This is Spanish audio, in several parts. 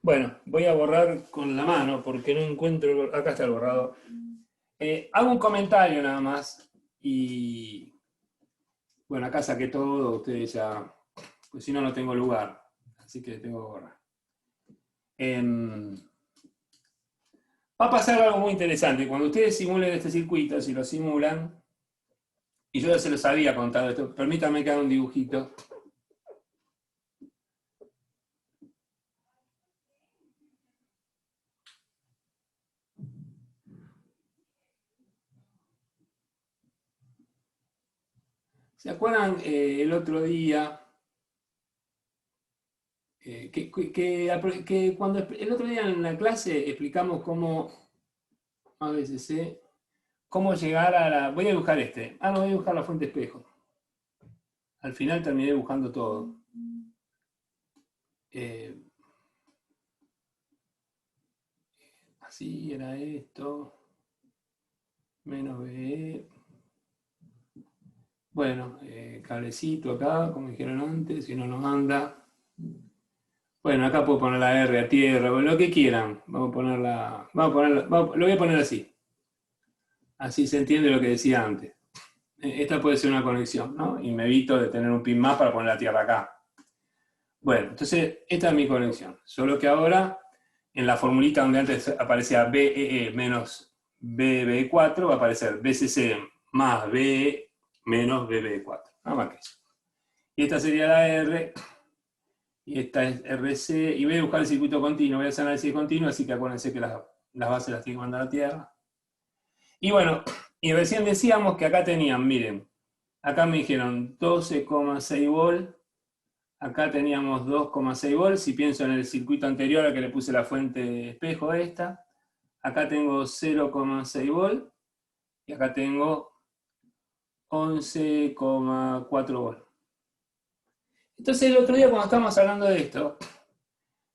Bueno, voy a borrar con la mano porque no encuentro. Acá está el borrador. Hago un comentario nada más y. Bueno, acá saqué todo, ustedes ya. Pues si no, no tengo lugar. Así que tengo que borrar. Va a pasar algo muy interesante. Cuando ustedes simulen este circuito, si lo simulan, y yo ya se los había contado esto, permítanme que haga un dibujito. ¿Se acuerdan el otro día? Que cuando el otro día en la clase explicamos cómo, a veces, cómo llegar a la. Voy a dibujar este. No, voy a dibujar la fuente espejo. Al final terminé dibujando todo. Eh, Así era esto. Menos BE. Bueno, cablecito acá, como dijeron antes, si no nos anda. Bueno, acá puedo poner la R a tierra, o lo que quieran. Vamos a ponerla. Lo voy a poner así. Así se entiende lo que decía antes. Esta puede ser una conexión, ¿no? Y me evito de tener un pin más para poner la tierra acá. Bueno, entonces esta es mi conexión. Solo que ahora, en la formulita donde antes aparecía BEE menos BB4, va a aparecer BCC más BE menos BB4. Nada más que eso. Y esta sería la R, y esta es RC, y voy a buscar el circuito continuo, voy a hacer análisis continuo, así que acuérdense que las bases las tiene que mandar a tierra. Y bueno, y recién decíamos que acá tenían, miren, acá me dijeron 12,6 volt, acá teníamos 2,6 volt, si pienso en el circuito anterior al que le puse la fuente espejo esta, acá tengo 0,6 volt, y acá tengo 11,4 volt. Entonces el otro día cuando estábamos hablando de esto,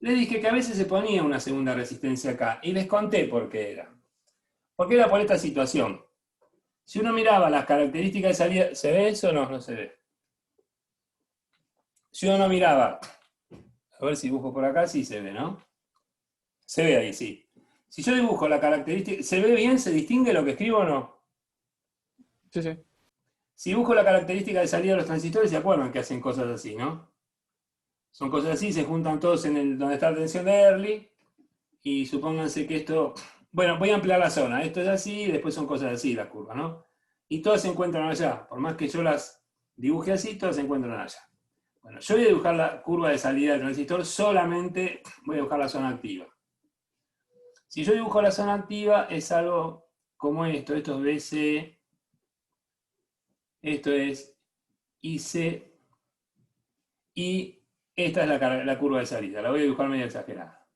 les dije que a veces se ponía una segunda resistencia acá, y les conté por qué era. Porque era por esta situación. Si uno miraba las características de salida, ¿se ve eso o no? No se ve. Si uno no miraba, a ver si dibujo por acá, sí se ve, ¿no? Se ve ahí, sí. Si yo dibujo la característica, ¿se ve bien? ¿Se distingue lo que escribo o no? Sí, sí. Si dibujo la característica de salida de los transistores, se acuerdan que hacen cosas así, ¿no? Son cosas así, se juntan todos en el donde está la tensión de Early, y supónganse que esto. Bueno, voy a ampliar la zona. Esto es así, y después son cosas así las curvas, ¿no? Y todas se encuentran allá. Por más que yo las dibuje así, todas se encuentran allá. Bueno, yo voy a dibujar la curva de salida del transistor, solamente voy a dibujar la zona activa. Si yo dibujo la zona activa, es algo como esto. Esto es BC, esto es IC, y esta es la curva de salida. La voy a dibujar medio exagerada.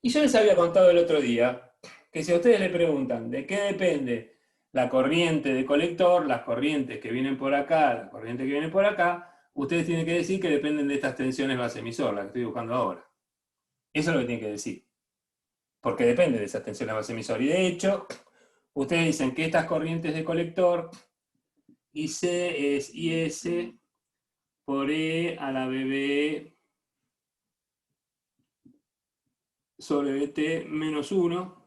Y yo les había contado el otro día que si a ustedes le preguntan de qué depende la corriente de colector, las corrientes que vienen por acá, la corriente que viene por acá, ustedes tienen que decir que dependen de estas tensiones base emisor, las que estoy dibujando ahora. Eso es lo que tienen que decir. Porque depende de esas tensiones base emisor. Y de hecho, ustedes dicen que estas corrientes de colector, IC es IS por E a la BB sobre BT menos 1.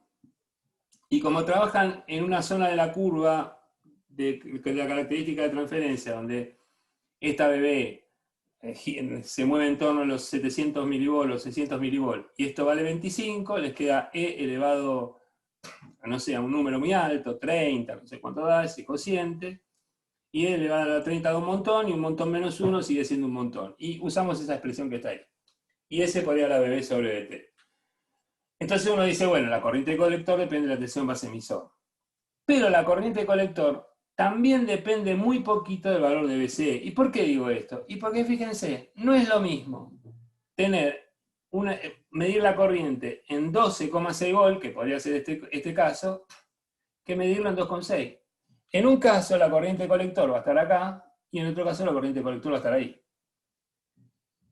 Y como trabajan en una zona de la curva de la característica de transferencia, donde esta BB se mueve en torno a los 700 milivolts, los 600 milivolts, y esto vale 25, les queda E elevado a, no sé, a un número muy alto, 30, no sé cuánto da ese cociente, y E elevado a 30 da un montón, y un montón menos 1 sigue siendo un montón. Y usamos esa expresión que está ahí. Y S por E a la BB sobre BT. Entonces uno dice, bueno, la corriente de colector depende de la tensión base emisor. Pero la corriente de colector también depende muy poquito del valor de BCE. ¿Y por qué digo esto? Y porque fíjense, no es lo mismo medir la corriente en 12,6 volt, que podría ser este caso, que medirlo en 2,6. En un caso la corriente de colector va a estar acá, y en otro caso la corriente de colector va a estar ahí.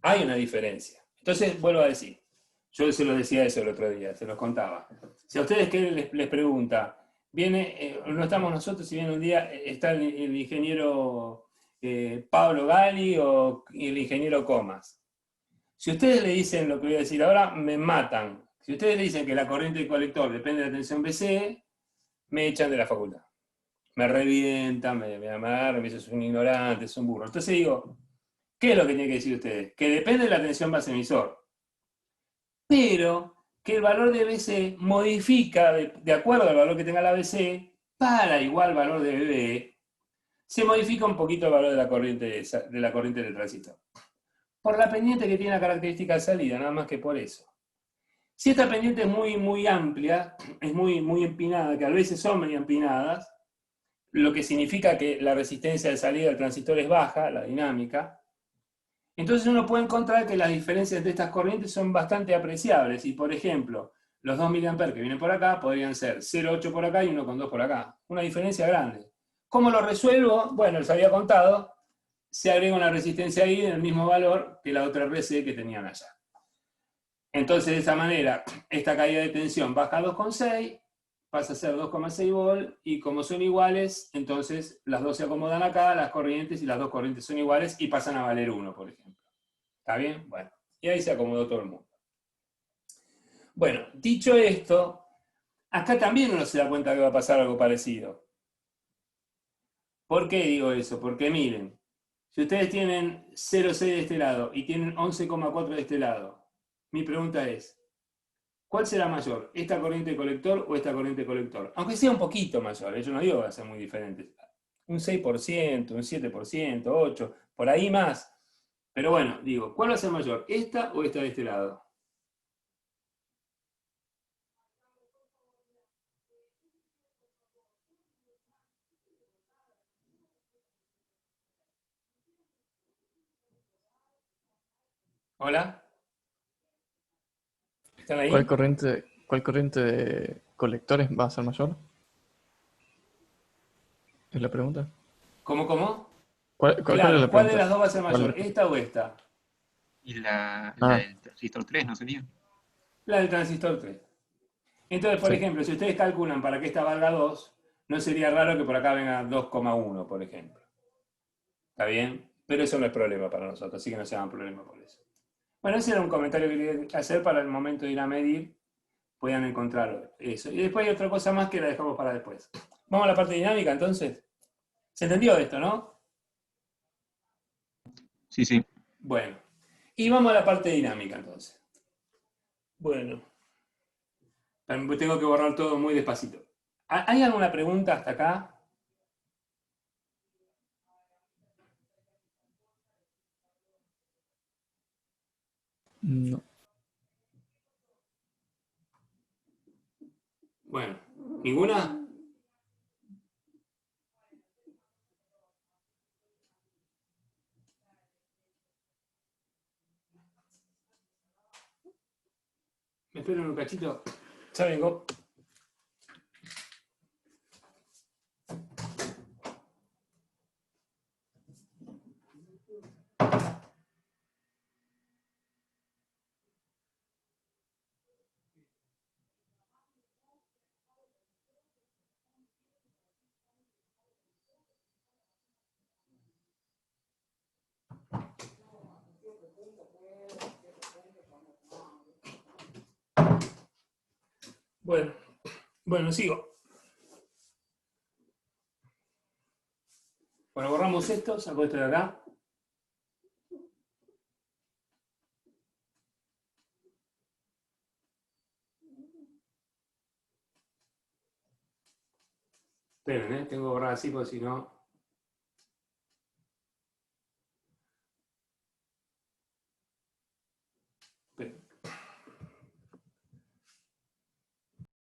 Hay una diferencia. Entonces, vuelvo a decir, yo se lo decía eso el otro día, se los contaba. Si a ustedes que les pregunta, viene, no estamos nosotros, si viene un día, está el ingeniero Pablo Gali o el ingeniero Comas. Si ustedes le dicen lo que voy a decir ahora, me matan. Si ustedes le dicen que la corriente del colector depende de la tensión BC, me echan de la facultad. Me revientan, me amarran, me dicen, es un ignorante, es un burro. Entonces digo, ¿qué es lo que tienen que decir ustedes? Que depende de la tensión base emisor. Pero que el valor de BC modifica, de acuerdo al valor que tenga la BC, para igual valor de BB, se modifica un poquito el valor de la corriente del transistor. Por la pendiente que tiene la característica de salida, nada más que por eso. Si esta pendiente es muy amplia, es muy empinada, que a veces son muy empinadas, lo que significa que la resistencia de salida del transistor es baja, la dinámica, entonces uno puede encontrar que las diferencias de estas corrientes son bastante apreciables. Y por ejemplo, los 2 mA que vienen por acá podrían ser 0,8 por acá y 1,2 por acá. Una diferencia grande. ¿Cómo lo resuelvo? Bueno, les había contado, se agrega una resistencia ahí en el mismo valor que la otra RC que tenían allá. Entonces, de esa manera, esta caída de tensión baja a 2,6, pasa a ser 2,6 volt, y como son iguales, entonces las dos se acomodan acá, las corrientes, y las dos corrientes son iguales, y pasan a valer 1, por ejemplo. ¿Está bien? Bueno, y ahí se acomodó todo el mundo. Bueno, dicho esto, acá también uno se da cuenta que va a pasar algo parecido. ¿Por qué digo eso? Porque miren, si ustedes tienen 0,6 de este lado y tienen 11,4 de este lado, mi pregunta es, ¿cuál será mayor? ¿Esta corriente de colector o esta corriente de colector? Aunque sea un poquito mayor, yo no digo que va a ser muy diferente. Un 6%, un 7%, 8%, por ahí más. Pero bueno, digo, ¿cuál va a ser mayor? ¿Esta o esta de este lado? ¿Hola? ¿Están ahí? Cuál corriente de colectores va a ser mayor? Es la pregunta. ¿Cómo? ¿Cuál es Claro, la ¿cuál de pregunta? las dos va a ser ¿Cuál mayor? es? ¿Esta o esta? Y la Ah, del transistor 3, ¿no sería? La del transistor 3. Entonces, por sí. ejemplo, si ustedes calculan para que esta valga 2, no sería raro que por acá venga 2,1, por ejemplo. ¿Está bien? Pero eso no es problema para nosotros, así que no se hagan problema por eso. Bueno, ese era un comentario que quería hacer para el momento de ir a medir, puedan encontrar eso. Y después hay otra cosa más que la dejamos para después. Vamos a la parte dinámica entonces. ¿Se entendió esto, no? Sí, sí. Bueno. Y vamos a la parte dinámica entonces. Bueno. Tengo que borrar todo muy despacito. ¿Hay alguna pregunta hasta acá? No. Bueno, ¿ninguna? ¿Me esperan un cachito? Ya vengo. Bueno, sigo. Bueno, borramos esto, saco esto de acá. Esperen, tengo que borrar así porque si no...